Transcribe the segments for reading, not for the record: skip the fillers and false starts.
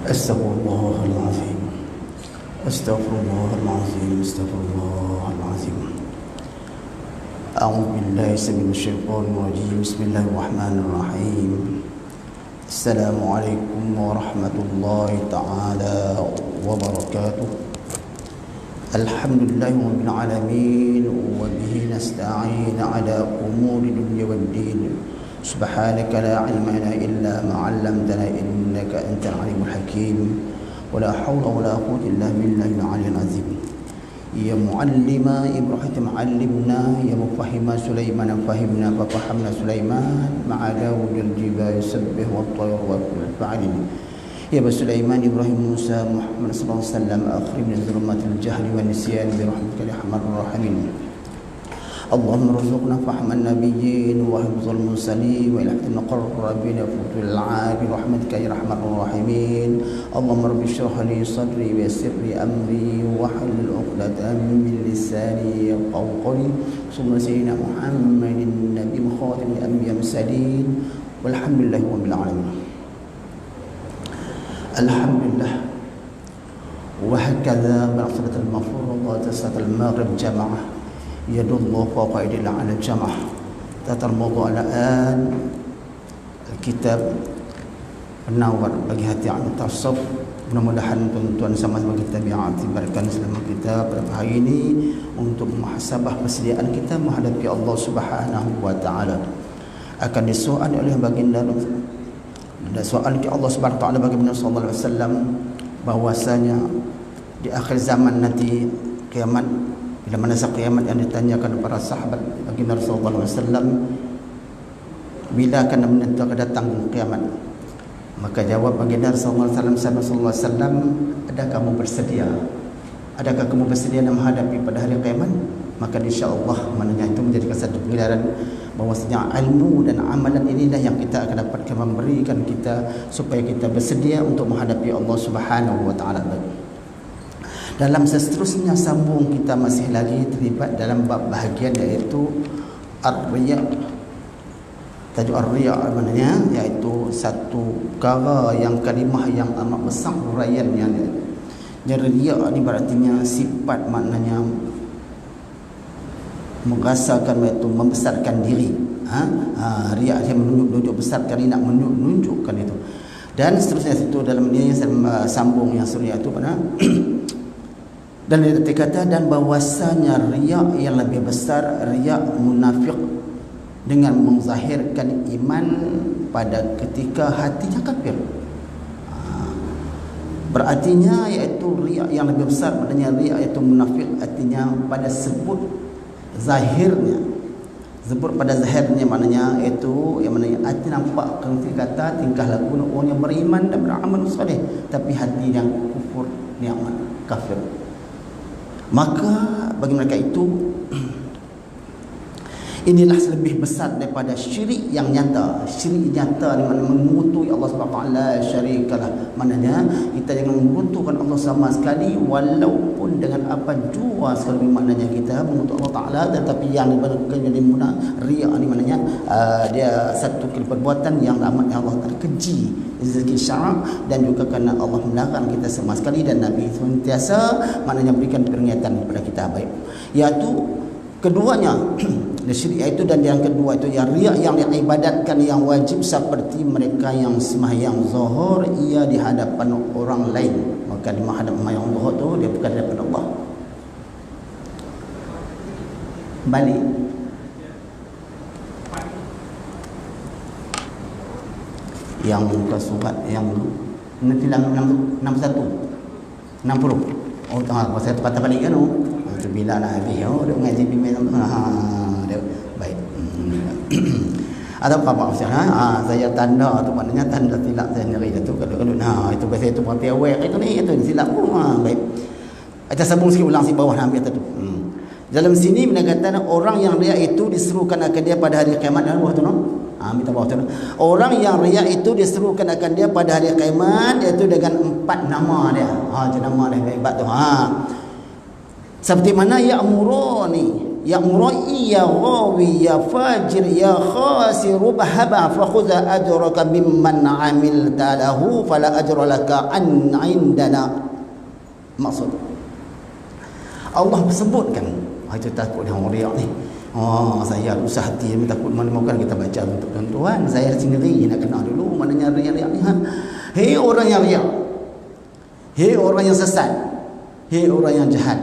أستغفر الله العظيم أستغفر الله العظيم أستغفر الله العظيم. أعوذ بالله من الشيطان الرجيم. بسم الله الرحمن الرحيم. السلام عليكم ورحمة الله تعالى وبركاته. الحمد لله رب العالمين وبه نستعين على أمور الدنيا والدين. سبحانك لا علم لنا إلا ما علمتنا إنك أنت العليم الحكيم. ولا حول ولا قوة إلا بالله العلي العظيم. يا معلم إبراهيم علمنا، يا مفهم سليمان فهمنا، ففهمنا سليمان مع داود الجبال يسبح والطير وكل فعلنا. يا ابا سليمان ابراهيم موسى محمد صلى الله عليه وسلم اخرج من ظلمات الجهل والنسيان برحمتك يا ارحم الراحمين. اللهم ارزقنا فهم النبيين وحفظ المرسلين والى المقربين وفوت العاد برحمتك يا ارحم الراحمين. اللهم رب اشرح لي صدري ويسر لي امري واحلل عقدة من لساني يفقهوا قولي. صلى سيدنا محمد النبي خاتم الانبياء المرسلين والحمد لله رب العالمين. Alhamdulillah. Wahakadha ba'asalat al-mafruḍat salat al-maghrib jama'ah yadullah fawqa aydil 'ala al-jama'ah tatal mawdu' al-an al-kitab penawar bagi hati yang tasawuf. Mudah-mudahan tuan-tuan sama-sama kita bi'atibarkan selama kita pada hari ini untuk muhasabah persediaan kita menghadapi Allah Subhanahu wa taala. Akan disoal oleh baginda dan soal ke Allah Subhanahu wa taala bagi Nabi sallallahu alaihi wasallam bahwasanya di akhir zaman nanti kiamat, bila mana kiamat yang ditanyakan para sahabat bagi Nabi sallallahu alaihi wasallam, bila akan menentukan datang kiamat, maka jawab bagi Nabi sallallahu alaihi wasallam, adakah kamu bersedia? Adakah kamu bersedia menghadapi pada hari kiamat? Maka insya-Allah mananya itu menjadi satu pengetahuan bahwasanya ilmu dan amalan inilah yang kita akan dapatkan memberikan kita supaya kita bersedia untuk menghadapi Allah Subhanahu wa taala. Dalam seterusnya sambung kita masih lagi terlibat dalam bab bahagian iaitu ar-riya. Tajuk ar-riya maknanya iaitu satu perkara yang kalimah yang amat besar huraiannya. Riya ni berartinya sifat, maknanya merasakan iaitu membesarkan diri. Riya dia menunjuk besarkan, nak menunjukkan itu. Dan seterusnya itu dalam dia sambung yang surya itu pada dan dia kata dan bahwasanya riya yang lebih besar riya munafik dengan menzahirkan iman pada ketika hatinya kafir. Berartinya iaitu riya yang lebih besar, maknanya riya iaitu munafik, artinya pada sebut zahirnya, sebut pada zahirnya, maknanya itu yang mana hati nampak kata tingkah laku orang yang beriman dan beramal soleh, tapi hati yang kufur nikmat kafir. Maka bagi mereka itu inilah lebih besar daripada syirik yang nyata. Syirik nyata di mana mengutuhi Allah Subhanahu wa taala syarikalah. Maknanya kita jangan mengutuhkan Allah sama sekali walaupun dengan apa jua sekali, maknanya kita mengutuh Allah taala, tetapi yang dibenarkan jadi munafik riya ni maknanya dia satu perbuatan yang amat Allah taala keji rezeki syarak dan juga kerana Allah melarang kita sama sekali dan Nabi sentiasa maknanya berikan peringatan kepada kita baik. Iaitu keduanya syirik itu, dan yang kedua itu yang riya yang diibadatkan yang wajib seperti mereka yang sembahyang zuhur ia di hadapan orang lain, maka di hadapan yang zuhur tu dia bukan di hadapan Allah. Balik yang muka surat yang nanti 61 60 oh saya patah balik kan tu bila nak habis dia mengaji bimbing dia baik. Ada apa saya tanda tu maknanya tanda silap saya sendiri itu kalau itu biasa itu parti aware itu ni itu silap baik. Kita sambung sikit ulang si bawah ambil tu. Dalam sini menyatakan orang yang riya itu diserukan akan dia pada hari kiamat dan bawah tu no. Minta bawah tu. Orang yang riya itu diserukan akan dia pada hari kiamat iaitu dengan 4 nama dia. Itu nama dia hebat tu. Seperti mana ya'muruni ya mura'i ya ghawi ya fajir ya khasiru bahaba fa khudha ajraka mimman 'amilta lahu fala ajra laka an 'indana. Maksud Allah sebutkan, itu takut dengan orang riak ni. Saya usah hati takut mana-mana kita baca untuk tuan-tuan. Saya sendiri nak kenal dulu mananya riak-riak ni. Hei orang yang riak, hei orang yang sesat, hei orang yang jahat,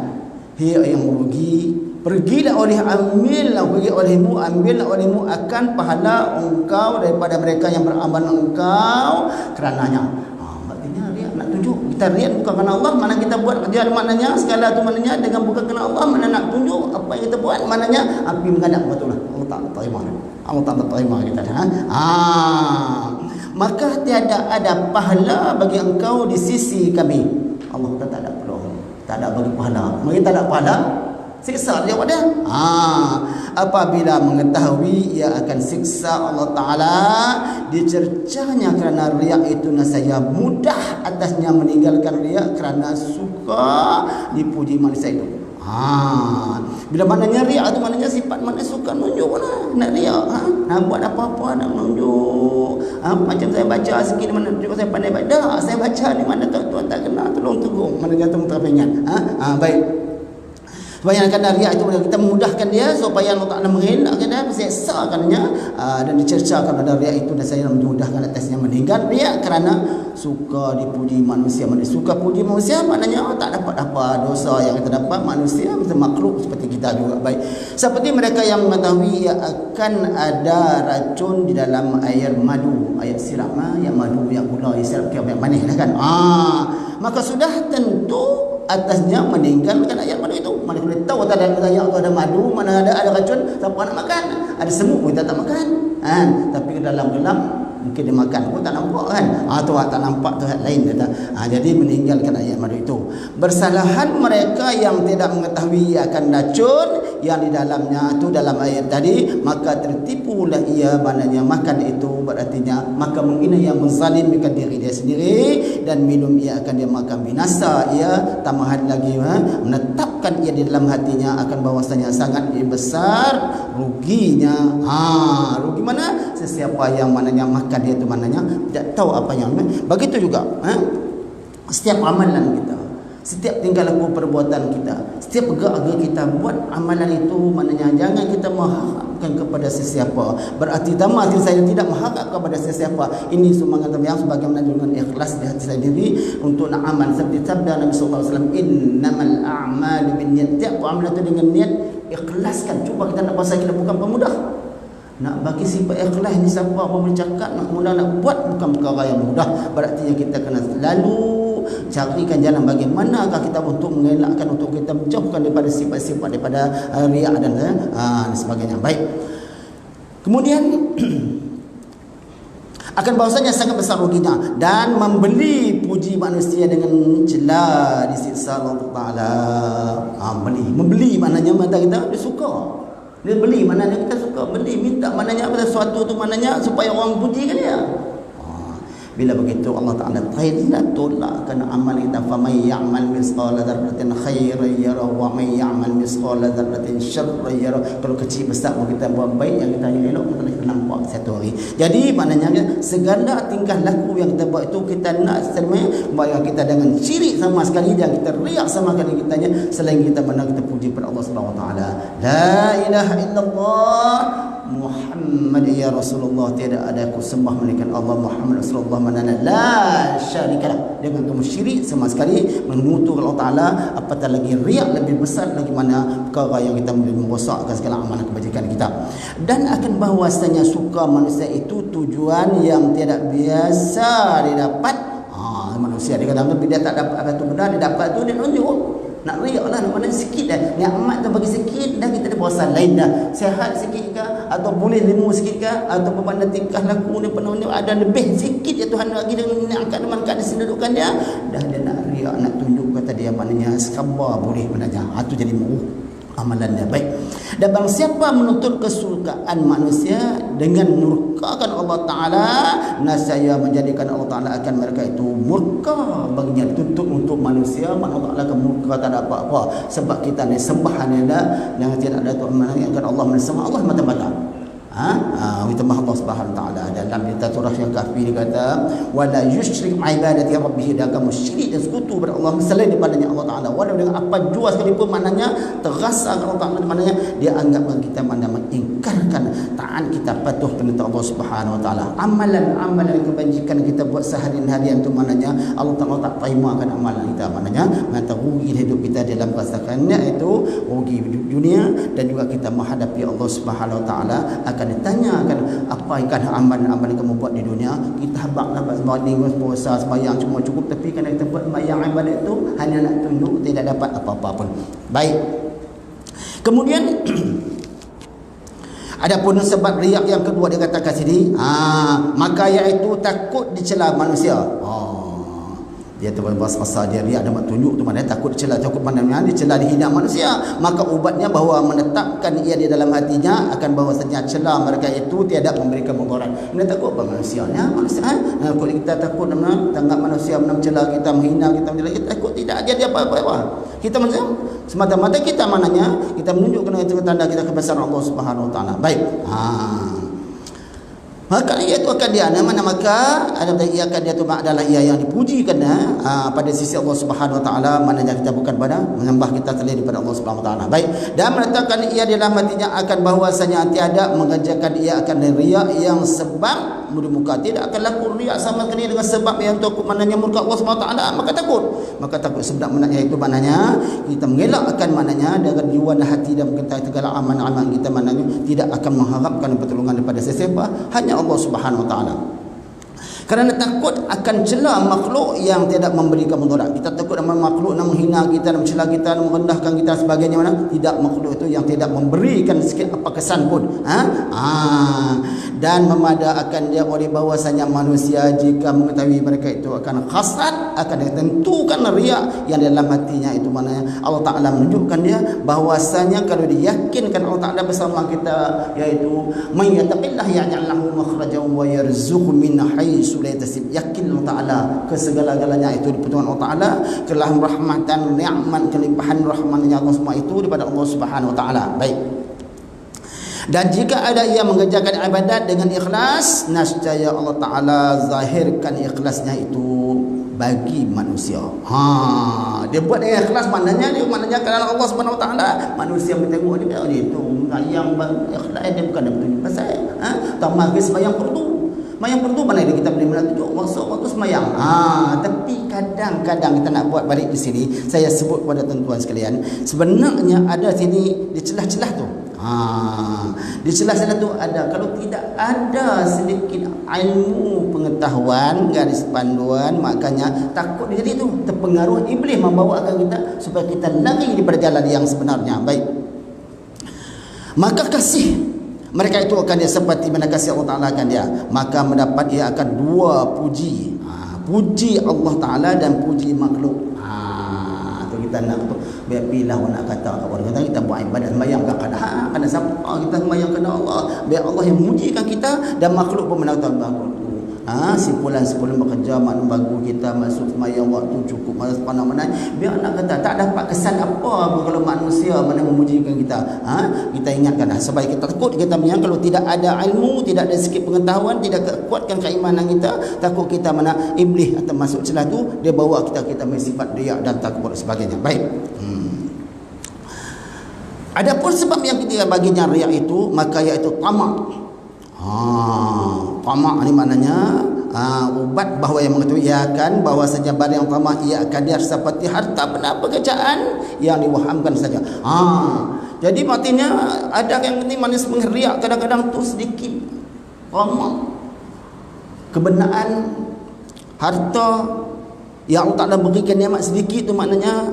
hei yang merugi, pergilah olehmu, ambillah olehmu akan pahala engkau daripada mereka yang beramal engkau kerananya. Maksudnya riak nak tunjuk. Kita riak bukan kerana Allah, mana kita buat kerja maknanya segala tu maknanya dengan bukan kerana Allah, mana nak tunjuk apa yang kita buat maknanya api mengadap betul lah. Allah tak terima. Allah tak terima kita. Maka tiada ada pahala bagi engkau di sisi kami. Allah tak ada perlu. Tak ada bagi pahala. Mungkin tak ada pahala, siksa dia pada. Apabila mengetahui ia akan siksa Allah Ta'ala dicercahnya kerana riak itu nasaya mudah atasnya meninggalkan riak kerana suka dipuji manusia itu. Bila maknanya riak itu maknanya sifat mana suka nunjuk lah. Nak riak, nak buat apa-apa nak nunjuk. Macam saya baca sikit mana tunjuk saya pandai baca. Saya baca ni mana tuan-tuan tak kenal, tolong tegur. Mana jatuh terpingat. Baik. Bayangkan riak itu kita memudahkan dia supaya Allah Ta'ala mengelakkan dia, seksakannya dan dicercakan pada riak itu, dan saya memudahkan atasnya meninggal riak kerana suka dipuji manusia. Suka puji manusia maknanya tak dapat apa dosa yang kita dapat. Manusia makhluk seperti kita juga. Baik, seperti mereka yang mengetahui ia akan ada racun di dalam air madu, air sirap yang madu, yang gula, yang sirap yang manis kan. Maka sudah tentu atasnya meninggalkan ayat madu itu. Mana boleh tahu tak ada ayat tu ada madu, mana ada racun, siapa nak makan? Ada semut pun kita tak makan. Tapi dalam gelap mungkin dia makan pun tak nampak kan. Tu tak nampak tu lain kata. Jadi meninggalkan ayat madu itu. Bersalahan mereka yang tidak mengetahui akan racun yang di dalamnya tu dalam ayat tadi, maka tertipulah ia, maknanya makan itu berartinya maka menghina yang menzalimkan diri dia sendiri, dan minum ia akan dia makan binasa ia, tambahan lagi menetapkan ia di dalam hatinya akan bahwasanya sangat besar ruginya. Rugi mana? Sesiapa yang mananya makan dia tu mananya tidak tahu apa yang. Begitu juga setiap amalan kita, setiap tingkah laku perbuatan kita, setiap gerak-gerik kita buat amalan itu maknanya jangan kita mengharapkan kepada sesiapa. Berarti tamat saya tidak mengharap kepada sesiapa. Ini sumbangan yang sebagaimana dengan ikhlas di hati saya sendiri untuk nak amal seperti sabda Nabi sallallahu alaihi wasallam, innamal a'malu binniyat. Tiap amalan itu dengan niat ikhlaskan. Cuba kita nak pasal kita bukan pemudah. Nak bagi sifat ikhlas ni siapa pun bercakap nak mula nak buat bukan perkara yang mudah. Berarti yang kita kena selalu carikan jalan bagaimanakah kita untuk mengelakkan, untuk kita menjauhkan daripada sifat-sifat daripada riak dan sebagainya. Baik. Kemudian akan bahwasanya sangat besar ruginya dan membeli puji manusia dengan celah disiksa Allah Taala. Membeli maknanya mata kita dia suka. Dia beli maknanya kita suka beli, minta maknanya apa sesuatu tu maknanya supaya orang puji kan dia. Bila begitu Allah Ta'ala tolakkan amal kita. فَمَنْ يَعْمَلْ مِثْقَالَ ذَرَّةٍ خَيْرًا يَرَهُ وَمَنْ يَعْمَلْ مِثْقَالَ ذَرَّةٍ شَرًّا يَرَهُ. Kalau kecil besar pun kita buat baik, yang kita elok kita nampak satu hari. Jadi maknanya segala tingkah laku yang kita buat itu kita nak supaya kita dengan syirik sama sekali, dan kita riak sama sekali kitanya, selain kita menang kita puji pada Allah Subhanahu Wa Taala. La ilaha illallah Muhammad ya Rasulullah, tiada ada aku sembah melainkan Allah, Muhammad Rasulullah manana la syarikalah. Dengan kamu syirik sama sekali menutup Allah Taala, apatah lagi riak lebih besar lagi mana perkara yang kita merosakkan segala amalan kebajikan kita. Dan akan bahwasanya suka manusia itu tujuan yang tidak biasa didapat. Manusia dia kata dia tak dapat apa tu benar, dia dapat tu dia tunjuk. Nak riak lah, nak mana sikit dah. Nikmat tu bagi sikit dah, kita ada puasa lain dah. Sihat sikit ke, atau boleh lemu sikit ke, atau berbanding tingkah laku ni penuh ni ada lebih sikit ya Tuhan lagi dengan angkat demankan sedudukan dia. Dah dia nak riak, nak tunjuk kata dia maknanya sabar boleh maknanya. Itu jadi muruh. amalannya. Baik. Dan barang siapa menuntut kesukaan manusia dengan murkakan Allah Ta'ala, nascaya menjadikan Allah Ta'ala akan mereka itu murka baginya. Dituntut untuk manusia, maka Allah Ta'ala akan murka tak ada apa-apa. Sebab kita ni sembah anda yang tidak ada Tuhan melainkan Allah, bersama Allah mata-mata. Kita maha Allah Subhanahu Wa Taala. Dalam kitab surah yang kafir kata wala yusyrik ibadati rabbih, dan kamu syirik dan sekutu pada Allah selain daripadanya Allah Taala, walau dengan apa jua sekalipun, maknanya terasa Allah Taala, maknanya dia anggapkan kita mana mengingkarkan taat kita patuh perintah Allah Subhanahu Wa Taala. Amalan kebajikan kita buat sehari-harian itu maknanya Allah Taala tak terima akan amalan kita, maknanya rugi hidup kita dalam rasakannya itu rugi dunia, dan juga kita menghadapi Allah Subhanahu Wa Taala akan ditanyakan apa ikan amalan yang kamu buat di dunia. Kita habaklah sembahyang, puasa, sembahyang cuma cukup, tapi kerana kita buat sembahyang ibadat itu hanya nak tunjuk, tidak dapat apa-apa pun. Baik. Kemudian adapun sebab riak yang kedua dia katakan sini, maka iaitu takut dicela manusia. Dia tu bahasa dia riak dan tunjuk tu mana takut dicela, takut mana dicela, dihina manusia. Maka ubatnya bahawa menetapkan ia di dalam hatinya akan bahawasanya cela mereka itu tiada memberikan mudarat. Dia takut apa manusianya? Kalau kita takut tanggap manusia mencela kita, menghina kita, kita takut tidak jadi apa-apa. Kita manusia semata-mata kita mananya kita menunjukkan itu tanda kita kebesaran Allah Subhanahu Wa Taala. Baik. Maka ia itu akan dia mana, maka ia akan dia itu adalah ia yang dipuji kerana pada sisi Allah Subhanahu Wa Taala, maknanya kita bukan pada menyembah kita selain daripada Allah Subhanahu Wa Taala. Baik. Dan meletakkan ia di dalam hatinya akan bahwasanya tiada mengerjakan ia akan riak yang sebab muka tidak akan laku riak sama sekali dengan sebab yang takut, maknanya murka Allah Subhanahu Wa Taala, maka takut sebab maknanya itu maknanya kita mengelakkan maknanya dengan jiwa dan hati dan mengetahui segala amal-amal kita, maknanya tidak akan mengharapkan pertolongan daripada sesiapa, hanya Allah Subhanahu Wa Taala. Kerana takut akan cela makhluk yang tidak memberikan mudarat. Kita takut dengan makhluk yang menghina kita, yang mencela kita, yang merendahkan kita sebagainya, mana? Tidak, makhluk itu yang tidak memberikan sikit apa kesan pun. Dan memada akan dia oleh bahwasanya manusia jika mengetahui mereka itu akan khasrat, akan ditentukan riak yang dalam hatinya itu, maknanya Allah Ta'ala menunjukkan dia bahwasanya kalau diyakinkan Allah Ta'ala bersama kita, iaitu man yattaqillah yaj'al lahu makhrajan wa yarzuqhu min haitsu la yahtasib. Yakin Allah Ta'ala ke segala-galanya itu di pertolongan Allah Ta'ala, kelah rahmatan, nikmat, kelimpahan rahmatnya Allah semua itu daripada Allah Subhanahu Wa Ta'ala. Baik. Dan jika ada ia mengerjakan ibadat dengan ikhlas, nascaya Allah Ta'ala zahirkan ikhlasnya itu bagi manusia. Dia buat dengan ikhlas, maknanya kerana Allah Subhanahu Wa Taala, manusia bertengok dia itu yang ikhlas, dia bukan bertunjuk pasal tamah ke sembahyang fardu. Sembahyang fardu mana ada kita boleh menunjuk waktu sembahyang. Tapi kadang-kadang kita nak buat balik di sini, saya sebut kepada tuan-tuan sekalian, sebenarnya ada sini di celah-celah tu. Di celah-celah tu ada, kalau tidak ada sedikit ilmu pengetahuan, garis panduan, makanya takut jadi tu terpengaruh iblis membawakan kita supaya kita lari daripada jalan yang sebenarnya. Baik. Maka kasih mereka itu akan dia seperti mana kasih Allah Ta'ala akan dia, maka mendapat ia akan dua puji. Puji Allah Ta'ala dan puji makhluk. Tu kita nak tu biar pilah nak kata orang kata kita buat ibadat sembahyang kadang siapa kita sembahyang kepada Allah, biar Allah yang memujikan kita dan makhluk pun menonton bagus tu. Simpulan bekerja maknum bagu kita masuk sembahyang waktu cukup masa mana-mana, biar nak kata tak dapat kesan apa kalau manusia mana memujikan kita. Kita ingatkan supaya kita takut kita yang kalau tidak ada ilmu, tidak ada sikit pengetahuan, tidak kuatkan keimanan kita, takut kita mana iblis atau masuk celah tu, dia bawa kita bersifat riak dan takut sebagainya. Baik. Adapun sebab yang ketiga baginya riak itu, maka iaitu tamak. Tamak ni maknanya ubat bahawa yang mengetahui ia akan bahawa saja barang yang tamak ia akan dia seperti harta benda pekerjaan yang diwahamkan saja. Jadi artinya ada yang ini manis mengeriak kadang-kadang tu sedikit tamak kebenaran harta Yang Allah Ta'ala berikan nikmat sedikit tu maknanya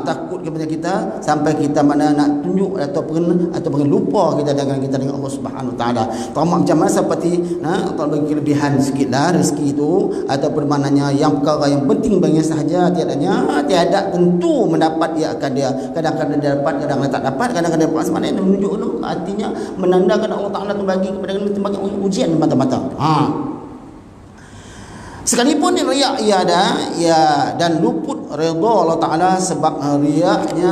takut kepada kita sampai kita mana nak tunjuk ataupun lupa kita dengan Allah Subhanahu Wa Ta'ala. Tamak macam mana seperti Allah bagi kelebihan sikitlah rezeki tu ataupun maknanya yang perkara yang penting bagi sahaja tiada tentu mendapat ia akan dia kadang-kadang dia dapat kadang-kadang tak dapat kadang-kadang dapat sebenarnya menunjuk tu artinya menandakan Allah Ta'ala tu bagi kepada kita bagi ujian mata-mata. Sekalipun riak ia ada dan luput redha Allah Ta'ala sebab riaknya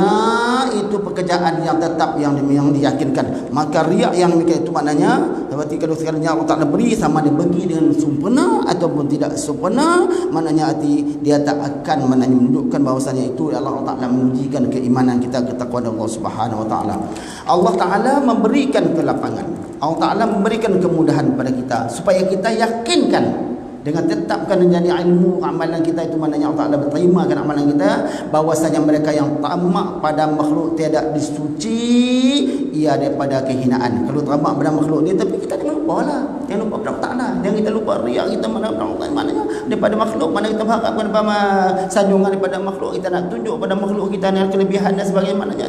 itu pekerjaan yang tetap yang diyakinkan. Maka riak yang demikian itu maknanya seperti kalau sekalinya Allah Ta'ala beri sama dia bagi dengan sempurna ataupun tidak sempurna, maknanya arti dia tak akan menunjukkan bahawasanya itu Allah Ta'ala mengujikan keimanan kita, ketakwaan Allah Subhanahu Wa Ta'ala. Allah Ta'ala memberikan kelapangan, Allah Ta'ala memberikan kemudahan pada kita supaya kita yakinkan dengan tetapkan menjadi ilmu amalan kita itu maknanya Allah Ta'ala berterimakan amalan kita bahwasanya mereka yang tamak pada makhluk tiada disuci ia daripada kehinaan. Kalau tamak pada makhluk ni tapi kita jangan lupa lah, jangan lupa pada Allah Ta'ala, jangan kita lupa riak kita maknanya daripada makhluk, mana kita berharap kepada sanjungan daripada makhluk, kita nak tunjuk pada makhluk kita dengan kelebihan dan sebagainya, maknanya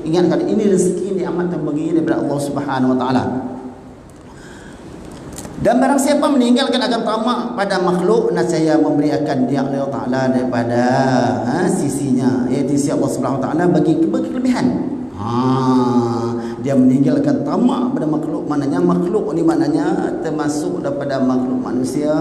ingatkan ini rezeki nikmat yang bagi daripada Allah Subhanahu Wa Ta'ala. Dan barang siapa meninggalkan akan tamak pada makhluk, nascaya memberi akan dia Allah Ta'ala daripada sisinya, iaitu sisi Allah Subhanahu Wa Ta'ala bagi kelebihan. Dia meninggalkan tamak pada makhluk, makhluk ni maknanya termasuk daripada makhluk manusia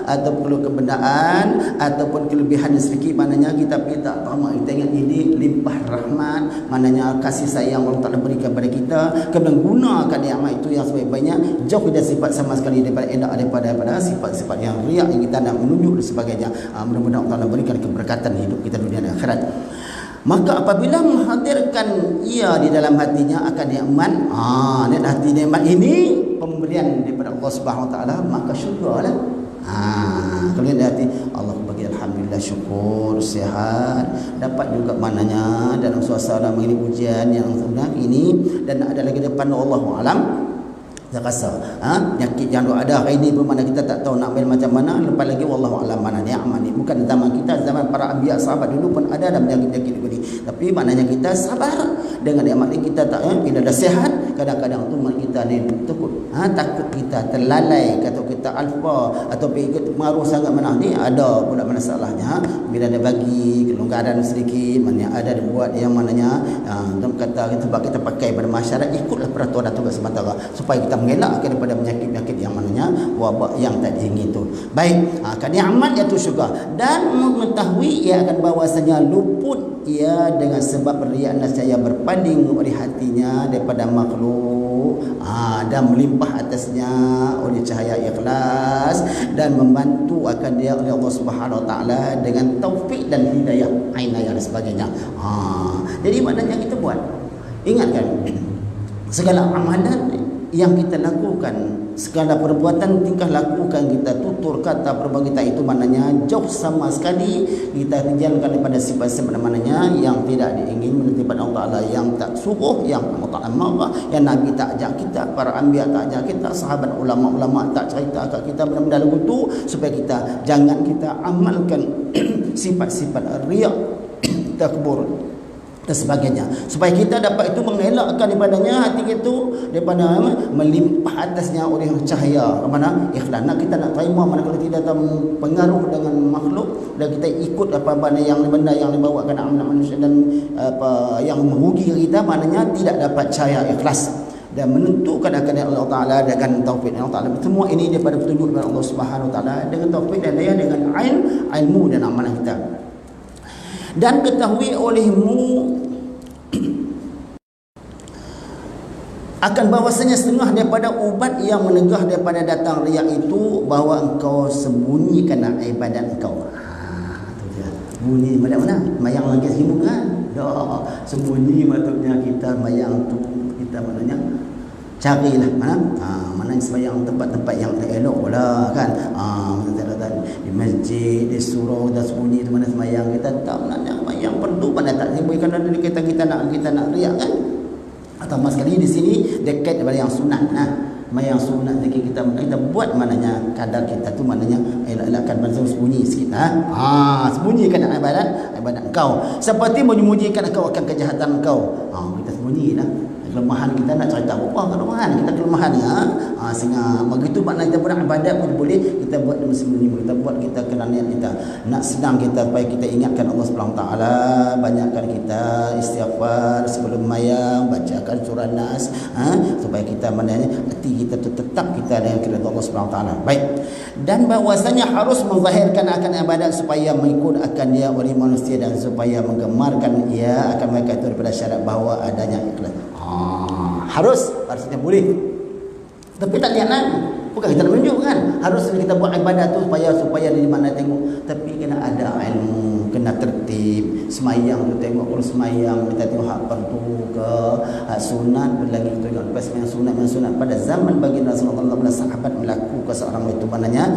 ataupun kebenaran ataupun kelebihan sedikit, maknanya kita tak tamak, kita ingat ini limpah rahmat, maknanya kasih sayang Allah Ta'ala berikan kepada kita, kemudian gunakan nikmat itu yang sebaik-baiknya, jauh dari sifat sama sekali daripada sifat-sifat yang riak yang kita nak menunjuk dan sebagainya. Mudah-mudahan Allah Ta'ala berikan keberkatan hidup kita dunia dan akhirat. Maka apabila menghadirkan ia di dalam hatinya akan nikmat, hati nikmat ini pemberian daripada Allah Subhanahu Wa Ta'ala, maka syukurlah. Kalau di hati Allah bagi alhamdulillah, syukur, sihat, dapat juga maknanya dalam suasana mengirim ujian yang sebenar ini, dan ada lagi depan Allahu alam. Saya rasa penyakit yang ada hari ini pun mana kita tak tahu nak ambil macam mana, lepas lagi wallahu alam mana nikmat ni. Bukan zaman kita, zaman para anbiya sahabat dulu pun ada penyakit-penyakit begini, tapi maknanya kita sabar dengan nikmat ni. Kita tak bila dah sihat, kadang-kadang tu kita ni takut kita terlalai, atau kita alfa atau ikut pengaruh sangat mana ni, ada pula masalahnya. Bila dia bagi kelonggaran sedikit, maknanya ada dia buat yang maknanya kata sebab kita pakai pada masyarakat, ikutlah peraturan tugas sementara supaya kita mengelakkan daripada penyakit-penyakit yang maknanya wabak yang tak diingin tu. Baik, nikmat iaitu syurga, dan mengetahui ia akan bahawasanya luput ia dengan sebab riak nascaya berpaling oleh hatinya daripada makhluk, dan melimpah atasnya oleh cahaya ikhlas, dan membantu akan dia oleh Allah Subhanahu Wa Ta'ala dengan taufik dan hidayah ainayah dan sebagainya. Jadi maknanya kita buat, ingatkan segala amalan yang kita lakukan, segala perbuatan tingkah lakukan kita, tutur kata perbuatan kita itu maknanya jauh sama sekali kita tinggalkan daripada sifat-sifat maknanya yang tidak diingin menurut Allah Ta'ala, yang tak suruh, yang Allah Ta'ala marah, yang Nabi tak ajak kita, para anbiya tak ajak kita, sahabat ulama-ulama tak cerita kat kita benda-benda lagu tu, supaya kita jangan kita amalkan sifat-sifat riak, takbur dan sebagainya, supaya kita dapat itu mengelakkan daripadanya hati itu daripada melimpah atasnya oleh cahaya mana ikhlas. Kita nak terima mana kalau tidak pengaruh dengan makhluk dan kita ikut apa-apa yang benda yang dibawakan amal manusia dan apa yang merugi kita, maknanya tidak dapat cahaya ikhlas dan menentukan akan Allah Ta'ala dengan taufik Allah Ta'ala. Semua ini daripada petunjuk dari Allah Subhanahu Wa Ta'ala dengan taufik dan daya, dengan ilmu dan amalan kita. Dan ketahui olehmu akan bahwasanya setengah daripada ubat yang menegah daripada datang riak itu, bahawa engkau sembunyikan ibadat engkau. Itu dia. Bunyi mana-mana mayang lagi sibuk kan? Sembunyi maksudnya kita mayang tu kita maknanya carilah mana sembahyang tempat-tempat yang elok pula kan. Di masjid, di surau dah sembunyi tu mana sembahyang, kita tak nak sembahyang perlu pada tak sibuk kerana kita nak riak kan. Atau mas sekali di sini dekat daripada yang sunat Mayang sunat lagi kita buat maknanya kadar kita tu maknanya elak-elakkan bangsa sembunyi sikit sembunyikan ibadat kau seperti menyembunyikan kau akan kejahatan kau. Kita sembunyilah kelemahan kita, nak cerita apa kelemahan kita, kelemahan sehingga begitu makna kita buat ibadat pun boleh kita buat dengan sembunyi, kita buat kita kena niat kita nak sedang kita supaya kita ingatkan Allah Subhanahu taala, banyakkan kita istighfar sebelum mayang, bacakan surah Nas supaya kita maknanya hati kita tetap kita dengan keridhaan Allah Subhanahu taala. Baik, dan bahwasanya harus menzahirkan akan ibadat supaya mengikut akan dia oleh manusia dan supaya menggemarkan ia akan mereka itu daripada syarat bahawa adanya ikhlas. Harus maksudnya boleh, tapi tak niat lagi. Bukan kita nak menunjukkan harus kita buat ibadat tu supaya di mana tengok, tapi kena ada ilmu, kena tertib. Semayang tu tengok, kalau semayang kita tengok hak fardu ke hak sunat, lagi tu tengok lepas semayang sunat pada zaman baginda Rasulullah sallallahu sahabat melaku ke seorang itu maknanya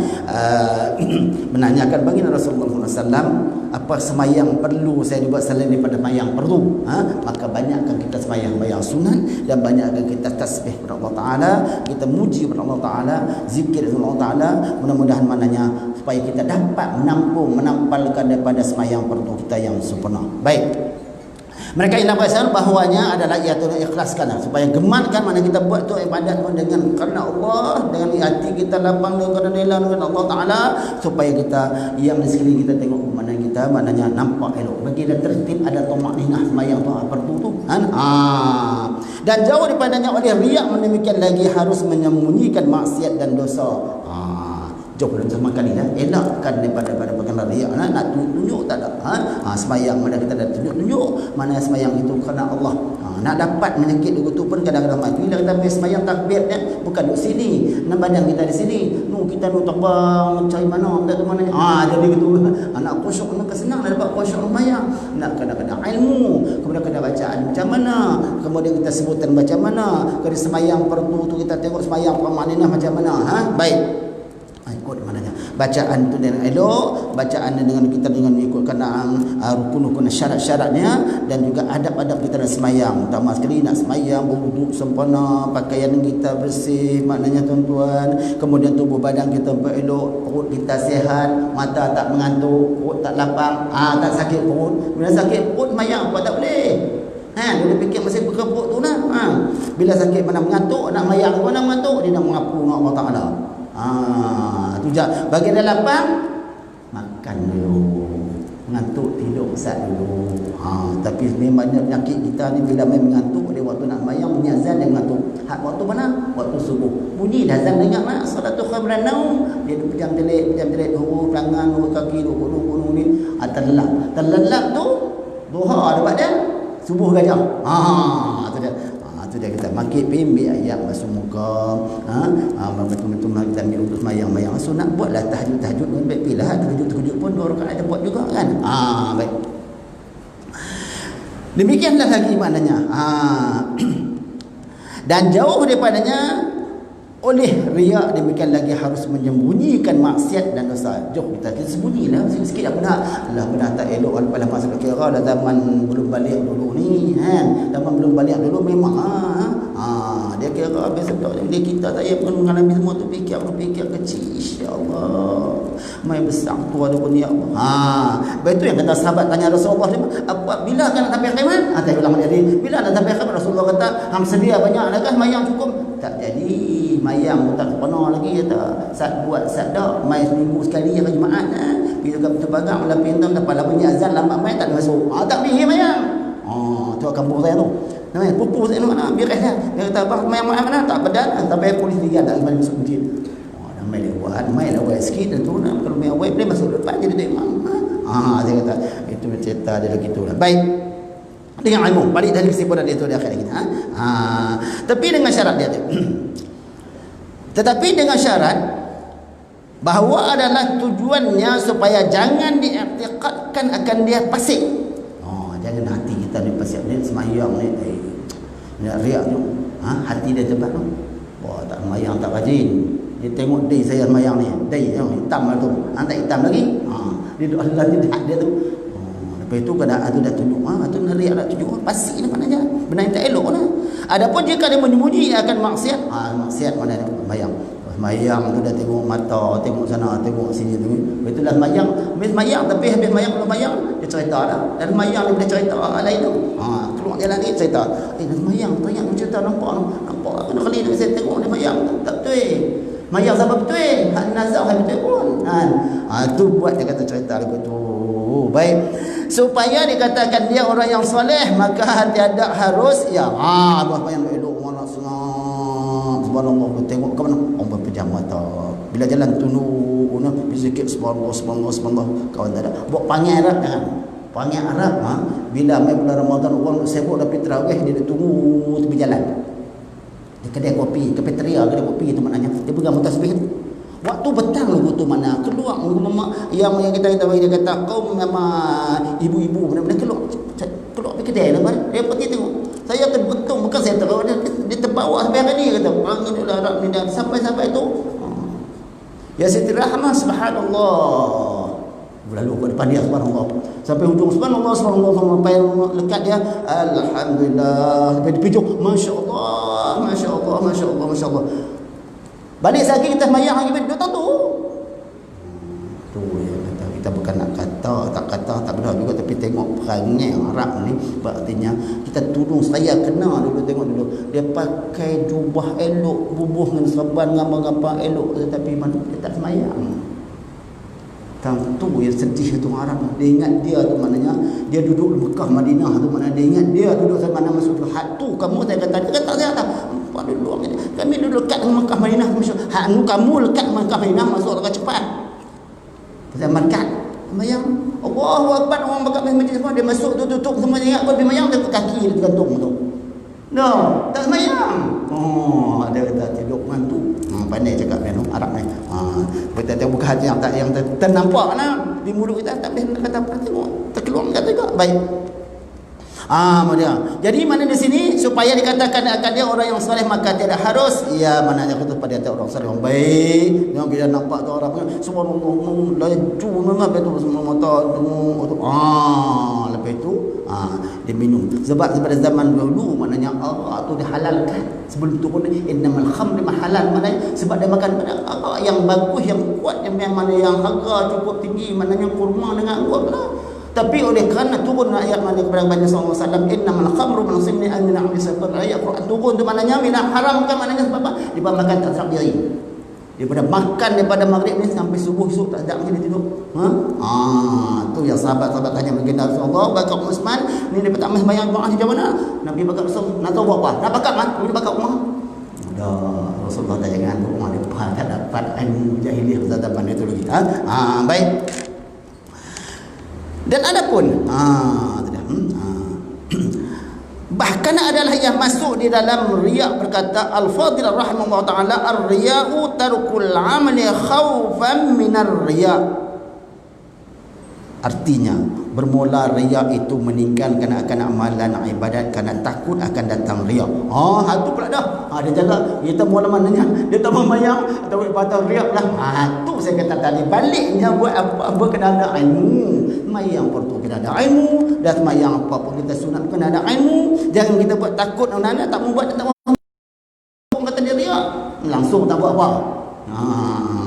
menanyakan baginda Rasulullah sallallahu alaihi wasallam apa semayang perlu saya dibuat selain daripada semayang perlu, maka banyakkan kita semayang sunat dan banyakkan kita tasbih kepada Allah Taala, kita muji kepada Allah Taala, zikir kepada Allah Taala, mudah-mudahan maknanya supaya kita dapat menampalkan daripada semayang perlu kita yang sempurna. Baik, mereka yang berasal bahawanya adalah iaitu ikhlaskan supaya gemarkan mana kita buat tu ibadat dengan kerana Allah, dengan hati kita lapang dengan Allah Taala, supaya kita yang di sekeliling kita tengok mana kita maknanya nampak elok, bagi dia tertib, ada tamakninah semayang tu perlu tu dan jauh daripadanya oleh riak. Demikian lagi harus menyembunyikan maksiat dan dosa. Jauh sama kali elakkan daripada perkara riak, nak tunjuk tak ada. Semayang mana kita dah tunjuk mana semayang itu kerana Allah. Nak dapat menyakit begitu pun kadang-kadang mati. Bila kita pergi semayang takbir bukan duduk sini, nak badan kita di sini, kita terbang cari mana tak tahu mana. Jadi gitu. Nak khusyuk, nak senang nak dapat khusyuk semayang. Nak kadang-kadang ilmu, kemudian kena bacaan macam mana, kemudian kita sebutan macam mana. Kalau semayang perlu tu kita tengok semayang permaknanya macam mana. Baik, ikut maknanya bacaan tu dengan elok, bacaan dengan kita dengan ikutkan rukun-rukun syarat-syaratnya dan juga adab-adab kita dalam semayang. Utama sekali nak semayang berwuduk sempurna, pakaian kita bersih maknanya tuan-tuan, kemudian tubuh badan kita elok, perut kita sihat, mata tak mengantuk, perut tak lapang, tak sakit perut. Bila sakit perut semayang apa tak boleh. Dia fikir masih berkebut tu lah. Bila sakit mana mengantuk, nak mayang mana mengantuk, dia nak mengaku dengan Allah Ta'ala. Tu je. Bagi dia lapang, makan dulu, mengantuk tidur sat dulu. Tapi memangnya penyakit kita ni bila main mengantuk, dia waktu nak mayang bunyi azan dia mengantuk. Waktu mana? Waktu subuh. Bunyi dah azan dengar nak salatu khamran naum. Dia pejam jelit dulu tangan, dulu kaki, dulu ni. Terlelap tu duha dapat dia. Subuh gajah. Tu dia. Tu dia kita makit pembe ayat masuk muka. Betul-betul kita ambil untuk semayang-mayang. So nak buatlah tahajud baik pilih. Tahajud pun 2 rakaat ada buat juga kan. Baik. Demikianlah lagi maknanya. Dan jauh daripadanya oleh riak. Demikian lagi harus menyembunyikan maksiat dan dosa. Jauh kita sembunyilah sikit lah benar tak elok pada masa kira lah zaman belum balik dulu ni zaman belum balik dulu memang dia kira biasa tak dia kita tak payah pun mengalami semua tu fikir kecil insya-Allah mai besar tu ada pun ya Allah. Betul yang kata sahabat tanya Rasulullah apa bila kan sampai kiamat? Tadi ulama jadi bila nak sampai kiamat? Rasulullah kata hang sedia banyak adakah mayang cukup? Tak jadi mayang tak penuh lagi kata. Saat buat dak mai seminggu sekali hari Jumaat bila kau terbagang malam pintam dapat bunyi azan lambat mai tak masuk. Tak pergi mayang. Tu kampung saya tu. Namanya pupu saya tu mana beres dah. Dia kata abang mayang mana tak pedan sampai polis tiga tak kembali masuk masjid. Mai lewat sikit dan tu nak kalau mai awal boleh masuk depan jadi tu imam. Dia kata itu cerita dia begitu lah. Baik. Dengan ilmu balik dari kesimpulan dia tu dia akhir lagi. Tapi dengan syarat dia tu. Tetapi dengan syarat bahawa adalah tujuannya supaya jangan diiktikadkan akan dia fasik. Jangan hati kita ni fasik ni semayang ni nak riak tu. Hati dia tempat tu. Tak semayang tak rajin. Dia tengok day saya semayang ni. Day hitam lah tu. Tak hitam lagi. Dia duduk Allah dia tu. Lepas itu keadaan tu dah tunjuk, tu riak dah tunjuk, pasti ni maknanya benda yang tak elok lah. Adapun jika dia menyembunyi akan maksiat, maksiat mana dia bayang. Mayang tu dah tengok mata, tengok sana, tengok sini, tengok. Itulah mayang, habis mayang, tapi habis mayang belum mayang dia cerita dah. Dan mayang dia cerita lain tu. Keluar jalan ni cerita. Mayang tanya aku cerita nampak kena kali dia saya tengok dia mayang. Tak betul. Mayang siapa betul? Hak nazar hak betul pun. Tu buat dia kata cerita lagu tu. Baik. Supaya dikatakan dia orang yang soleh, maka tiada harus Allah yang elok mana senang. Subhanallah, tengok ke mana orang berpejam mata. Bila jalan tunduk, berzikir subhanallah, subhanallah, subhanallah. Kawan tak ada. Buat panggil Arab kan. Panggil Arab, bila mai bulan Ramadan orang sibuk dah pergi tarawih, dia tunggu tepi jalan. Di kedai kopi, kafeteria, kedai kopi tu maknanya. Dia pegang tasbih. Waktu petang lagu tu mana keluar mama yang kita bagi dia kata kaum memang ibu-ibu benar-benar keluar pergi kedai lah. Dia pergi tengok. Saya terbetung, bukan saya tahu dia terbawa sampai hari ni kata. Angin ulah Arab ni dah sampai tu. Ya Siti Rahmah subhanallah. Lalu kat depan dia subhanallah. Sampai hujung subhanallah sampai lekat dia alhamdulillah. Sampai dipijuk masya-Allah, masya-Allah, masya-Allah, masya-Allah. Balik lagi kita mayang lagi dia tahu tu. Tu ya kata kita bukan nak kata, tak benar juga, tapi tengok perangai Arab ni artinya kita tolong saya kena dulu, tengok dulu dia pakai jubah elok, bubuh dengan serban ngapa-ngapa elok, tetapi mana dia tak semayang. Tu yang sedih tu Arab. Dia ingat dia tu maknanya dia duduk di Mekah Madinah tu, maknanya dia ingat dia duduk sama mana masuk hak tu kamu saya kata saya tak duduk kami duduk dekat dengan Mekah Madinah masuk hak kamu lekat Mekah Madinah masuk agak cepat pasal markat mayang Allahu Akbar orang dekat masjid semua dia masuk tu tutup semua ingat dia mayang dia kaki dia tergantung tu tak mayang dia kata tidur mantu pandai cakap ni Arab ni kita tengok bukan hati yang ternampak lah di mulut kita, tak boleh kata apa, tengok terkeluar kata juga baik. Dia. Jadi mana di sini supaya dikatakan akan dia orang yang soleh maka tidak harus maknanya kata pada dia orang soleh yang baik. Yang kita nampak tu orang subhanallah laju memang betul semua mata lepas itu dia minum sebab pada zaman dulu maknanya tu dihalalkan sebelum turun innamal khamr halal maknanya sebab dia makan yang bagus yang kuat yang mana yang harga cukup tinggi maknanya kurma dengan anggur lah. Tapi oleh kerana turun ayat mana kepada Nabi sallallahu alaihi wasallam innamal khamru min sinni an na'mi sabr ayat Quran turun tu maknanya minah haram kan maknanya sebab apa dia makan tak sedap diri daripada makan daripada maghrib ni sampai subuh esok tak sedap lagi dia tidur tu yang sahabat-sahabat tanya baginda Rasulullah bakar Utsman ni dia pertama sembahyang Jumaat di mana Nabi bakar Rasul nak tahu buat apa nak bakar Nabi bakar rumah Rasulullah tak jangan rumah dia tak dapat ilmu jahiliah zaman itu lagi baik. Dan adapun bahkan adalah yang masuk di dalam riya berkata Al-Fadhil rahimahullah taala ar-riya'u tarkul 'amali khaufan minar riya. Artinya bermula riya itu meninggalkan akan amalan ibadat kerana takut akan datang riya. Itu pula dah. Dia jaga kita mula mananya dia tak membayang atau patah riya lah. Tu saya kata tadi baliknya buat apa kena ada ilmu. Mayang perlu kena ada ilmu dan mayang apa pun kita sunat kena ada ilmu. Jangan kita buat takut nana tak membuat tak kata dia riya langsung tak buat apa.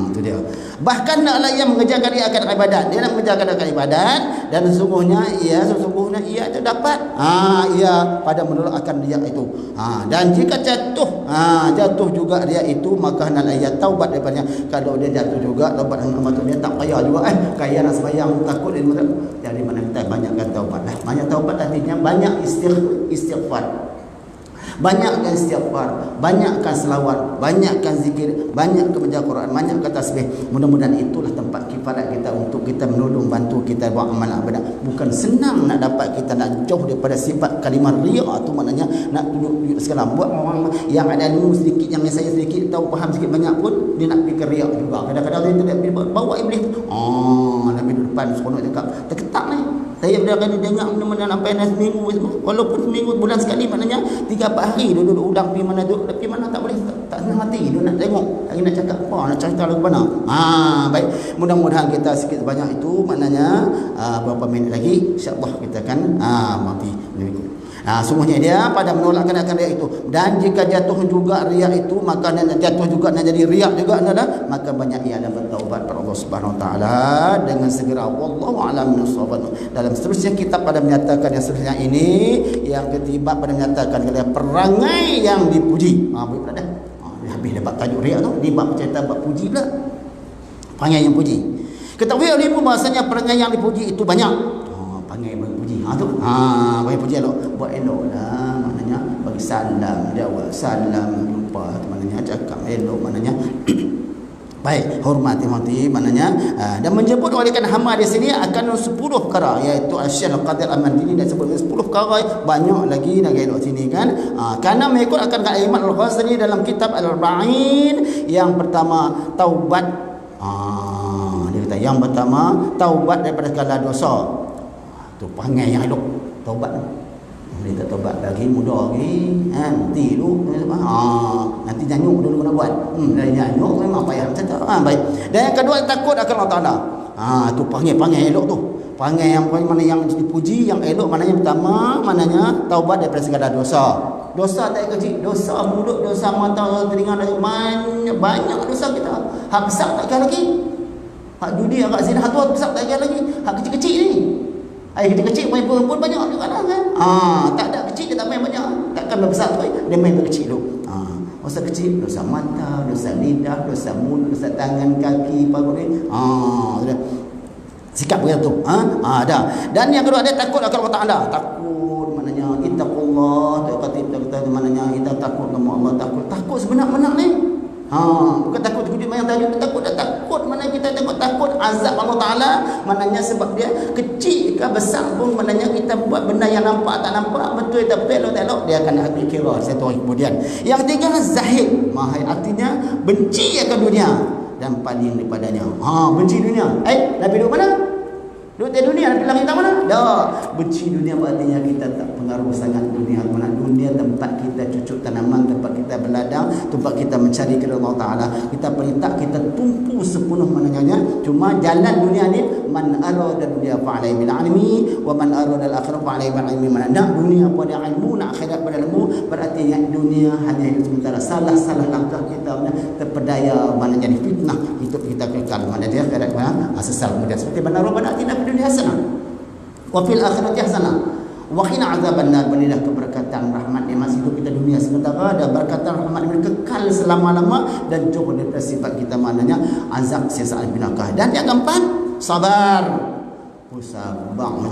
Itu dia. Bahkan naklah yang mengejarkan dia akan ibadat. Dia nak mengejarkan akan ibadat dan sesungguhnya ia itu dapat. Ia pada menolak akan dia itu. Dan jika jatuh juga dia itu maka hendaklah ia taubat daripadanya. Kalau dia jatuh juga taubat dengan dia tak payah juga kaya nak sembahyang takut dia jadi mana kita banyakkan taubat lah. Banyak taubat artinya banyak istighfar. Banyakkan istighfar, banyakkan selawat, banyakkan zikir, banyakkan baca Quran, banyakkan tasbih. Mudah-mudahan itulah tempat kifarat kita untuk kita menolong bantu kita buat amal ibadat. Bukan senang nak dapat kita nak jauh daripada sifat kalimah riya tu maknanya nak tunjuk sekarang buat orang yang ada ilmu sedikit yang saya sedikit tahu faham sikit banyak pun dia nak fikir riya juga. Kadang-kadang dia bawa iblis. Nabi depan depan seronok cakap terketak ni. Saya berada dengar mana-mana sampai seminggu semua. Walaupun seminggu bulan sekali, maknanya 3-4 hari dia duduk udang pergi mana duduk, tapi mana tak boleh, tak senang hati dia nak tengok lagi nak cakap apa, nak cerita lagu mana. Baik, mudah-mudahan kita sikit banyak itu, maknanya berapa minit lagi insya-Allah kita akan mati minggu. Semuanya dia pada menolakkan akan riak itu. Dan jika jatuh juga riak itu, maka jatuh juga nak jadi riak juga adalah, maka banyak ia dan bertaubat kepada Allah Subhanahu Wa Taala dengan segera. Wallahu a'lam bissawab. Dalam seterusnya kita pada menyatakan yang seterusnya ini, yang ketiga pada menyatakan perangai yang dipuji. Boleh pula dah. Habis dapat tajuk riak tu, di bab cerita bab puji pula. Perangai yang puji. Ketahui oleh ibu bahasanya perangai yang dipuji itu banyak. Panggil bagi puji bagi puji elok, buat elok lah, maknanya bagi salam, jawab salam, jumpa, maknanya cakap elok, maknanya baik, hormati, maknanya dan menyebut oleh kan hamba di sini akan 10 perkara, iaitu Syekh Al-Qadir Al-Mandini dan sebut 10 perkara, banyak lagi nak elok sini kan. Kerana mengikut akan Imam Al-Ghazali dalam kitab Al-Arba'in, yang pertama taubat. Dia kata yang pertama taubat daripada segala dosa. Tu perangai yang elok, taubat. Dia tak taubat lagi, muda lagi, nanti dulu, nanti nyanyuk dulu mana buat. Dari nyanyuk memang payah macam tu. Baik. Dan yang kedua, takut akan Allah Taala. Tu perangai elok tu. Perangai yang mana yang dipuji, yang elok, mana yang pertama, mananya taubat daripada segala dosa. Dosa tak kecil, dosa mulut, dosa mata, dosa telinga, banyak dosa kita. Hak besar tak kira lagi. Hak judi, hak zina, hak tu besar tak kira lagi. Hak kecil-kecil ni. Kecil-kecil main pun banyak juga kan. Tak ada kecil dia tak main banyak. Takkan besar tu dia main kecil tu. Dosa kecil, dosa mata, dosa lidah, dosa mulut, dosa tangan, kaki, paru ni. Sikap dia tu. Ada. Dan yang kedua dia takut akan Allah Taala. Takut maknanya ittaqullah, takut maknanya kita takut kepada Allah, takut sebenar-benar ni. Bukan takut kudip yang tadi, takut mana kita takut azab Allah Taala, maknanya sebab dia kecil ke besar pun, maknanya kita buat benda yang nampak tak nampak, betul tak betul tak elok, dia akan ambil kira satu hari kemudian. Yang ketiga zahid, artinya benci akan dunia dan paling daripadanya. Benci dunia. Nabi duduk mana? Duduk di dunia, Nabi langit mana? Dah. Benci dunia artinya kita tak pengaruh sangat dunia. Mana dunia tempat kita cucuk tanaman, tempat kita berladang, tempat kita mencari kepada Allah Taala. Kita perintah kita tumpu sepenuh mananya. Cuma jalan dunia ni, man arada dunia fa alaihi bil ilmi wa man arada al akhirah fa alaihi bil ilmi. Nak dunia pada ilmu, nak akhirat pada ilmu, berarti yang dunia hanya sementara. Salah langkah kita terpedaya, mana jadi fitnah hidup kita kekal, mana dia akhirat sesal kemudian. Seperti benar Rabbana atina fid dunya hasanah wa fil akhirati hasanah wa qina azabannar. Berilah keberkatan rahmat nikmat hidup kita dunia sementara, dan berkatan rahmat yang kekal selama-lama, dan jauh daripada sifat kita maknanya azab sesaat binakah. Dan yang keempat, sabar.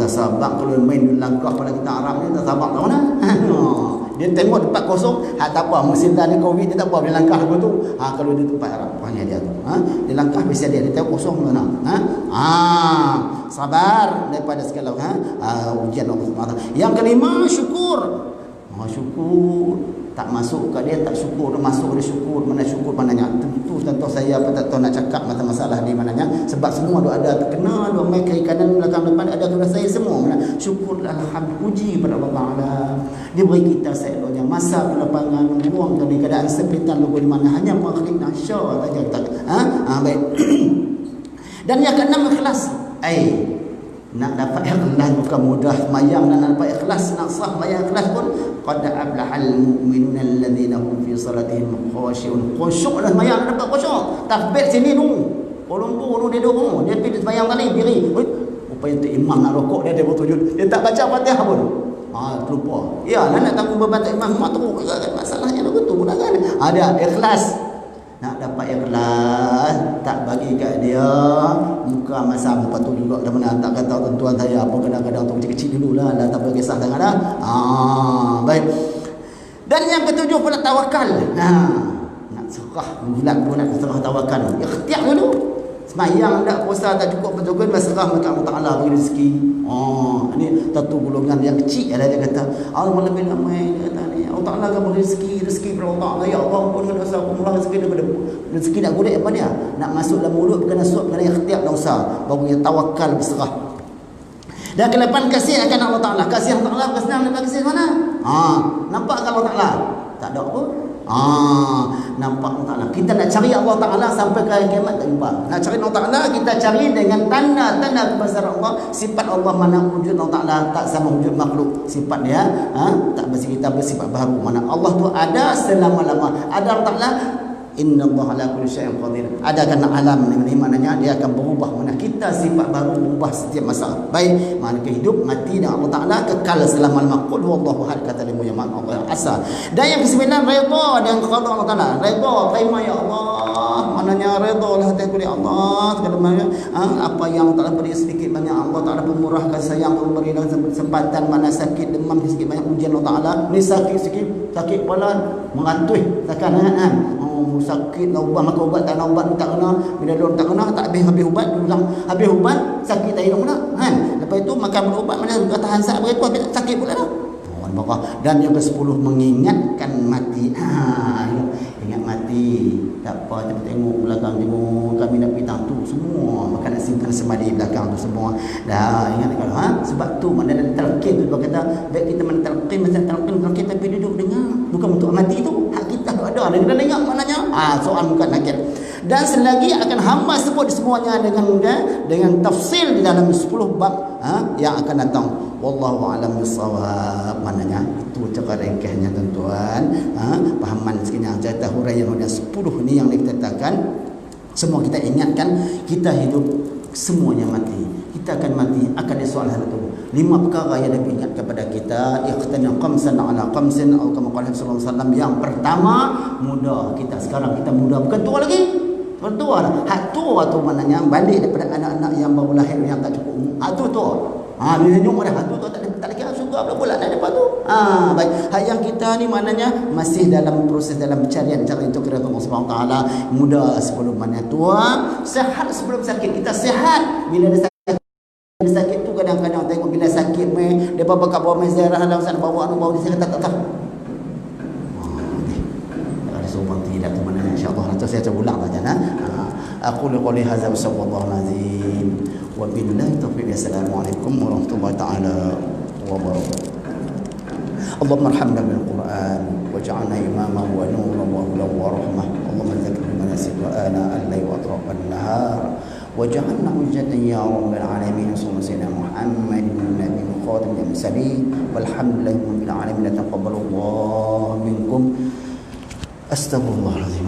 Sabar kalau main langkah pada kita Arab ni, tak sabar tahu mana. Dia tengok tempat kosong, tak apa, musim dah ni Covid, dia tak apa, dia langkah aku tu. Kalau dia tempat Arab, panggil dia tu. Dia langkah biasa dia tengok kosong mana. Sabar daripada segala ujian Allah SWT. Yang kelima, syukur. Syukur. Tak masuk ke dia, tak syukur. Masuk dia syukur. Mana syukur mananya? Tentu saya tak tahu nak cakap masalah ni mananya. Sebab semua ada terkena, dua main kiri kanan, belakang depan, ada kepada saya semua. Syukurlah, alhamdulillah, puji pada Allah Ta'ala. Dia beri kita seeloknya masa kelapangan, buang dari keadaan sempitan lugu di mana hanya makhluk nasyar saja kita. Baik. Dan yang keenam, ikhlas. Nak dapat ikhlas bukan mudah. Semayang dan nak dapat ikhlas, nak sah bayang ikhlas pun, qad aflahal mu'minuna alladhina hum fi salatihim khashi'un. Khusyuk dah semayang, dapat khusyuk. Takbir sini tu, Kolombo tu dia duduk, dia pergi semayang tadi diri. Rupanya tu imam nak rokok dia bersujud, dia tak baca Fatihah pun. Terlupa. Ya, nak tanggung beban tak imam, memang teruk masalahnya tu pun kan. Ada ikhlas. Nak dapat ikhlas, tak bagi kat dia muka masa apa tu juga dah mana tak kata tuan saya apa, kadang-kadang tu kecil-kecil dululah, tak boleh kisah sangat dah. Baik. Dan yang ketujuh pula tawakal. Nak serah bulat pun nak serah tawakal. Ikhtiar dulu. Semayang tak, puasa tak cukup betul kan, berserah maka Allah Ta'ala bagi rezeki. Ini satu golongan yang kecil ada dia kata, Allah lebih ramai dia kata ni. Allah Ta'ala akan beri rezeki pada Allah Ta'ala. Ya Allah pun dosa Allah rezeki daripada rezeki nak guna apa dia? Nak masuk dalam mulut kena suap kena ikhtiar dosa. Baru dia tawakal berserah. Dan ke-8 kasih akan Allah Ta'ala. Kasih Allah Ta'ala bukan senang nak kasih mana? Nampak kan Allah Ta'ala? Tak ada apa? Nampak Allah Ta'ala. Kita nak cari Allah Ta'ala sampai ke hari kiamat tak jumpa. Nak cari Allah Ta'ala, kita cari dengan tanda-tanda kebesaran Allah. Sifat Allah mana wujud Allah Ta'ala tak sama wujud makhluk. Sifat dia tak kita bersifat baru. Mana Allah tu ada selama-lama. Ada Allah Ta'ala. Inna Allah ala kulli syai'in qadir. Ada kan alam ni maknanya dia akan berubah. Mana kita sifat baru berubah setiap masa. Baik, mana hidup mati dan Allah Taala kekal selama-lamanya. Qul huwallahu ahad kata lemu yang Allah asa. Dan yang ke-9 redha dengan qada Allah Taala. Redha terima ya Allah. Maknanya redha lah hati aku ya Allah. Segala macam apa yang Allah Taala beri sedikit banyak Allah Taala pemurahkan sayang memberi kesempatan mana sakit demam sikit banyak ujian Allah Taala. Ni sakit sikit sakit kepala mengantuih takkan sakit nak ubat makan ubat tak nak ubat tak kena bila dia tak kena tak habis ubat habis ubat sakit tak hilang pula kan. Lepas itu makan ubat mana tahan sakit begitu sakit pula dah. Dan yang ke-10 mengingatkan mati. Ingat mati. Tak apa tengok belakang tengok kami nak pergi tu semua makan nak simpan semadi belakang tu semua. Dah ingat kalau sebab tu mana ada talqin tu kata baik kita mentalqin masa talqin tapi duduk dengar bukan untuk mati tu. Hak kita ada dan kita dengar maknanya soal bukan nakir. Dan selagi akan hamba sebut semuanya dengan tafsil di dalam 10 bab yang akan datang. Wallahu a'lam bissawab. Maknanya itu cakap ringkasnya tuan-tuan. Pahaman sekalian cerita huraian yang 10 ni yang dikatakan semua kita ingatkan kita hidup semuanya mati. Kita akan mati, akan disoal hal itu. 5 perkara yang Nabi ingat kepada kita, iqtani qamsan ala qamsin atau kama qala sallallahu alaihi wasallam. Yang pertama, muda kita. Sekarang kita muda bukan tua lagi. Tua dah. Hak tua tu maknanya balik daripada anak-anak yang baru lahir yang tak cukup umur. Hak tu tua. Bila nyok dah hak tu tak kira suka berapa bulan dah depan tu. Baik. Hak yang kita ni maknanya masih dalam proses dalam pencarian cara itu kepada Allah Subhanahu Wa Taala. Muda sebelum mana tua, sehat sebelum sakit. Kita sehat bila ada sakit tu kadang-kadang tengok bila sakit depa bakal bawa ziarah dalam sana bawa bawa dia tak. Ada sopan tidak tu mana insya-Allah nanti saya coba ulang saja aku qouli hadza sallallahu alaihi wa billahi taufiq. Assalamualaikum warahmatullahi taala wabarakatuh. Allahumma arhamna bil Qur'an waj'alna imama wa nuran wa hudan wa rahmah. Allahumma zakkirna manasik wa ana al-layli wa atraf an-nahar waj'alna hujjatan ya rabbal alamin. Sallallahu alaihi Muhammadin nabi khatim al-mursalin walhamdulillahi rabbil alamin. Taqabbalallahu minkum. Astaghfirullahalazim.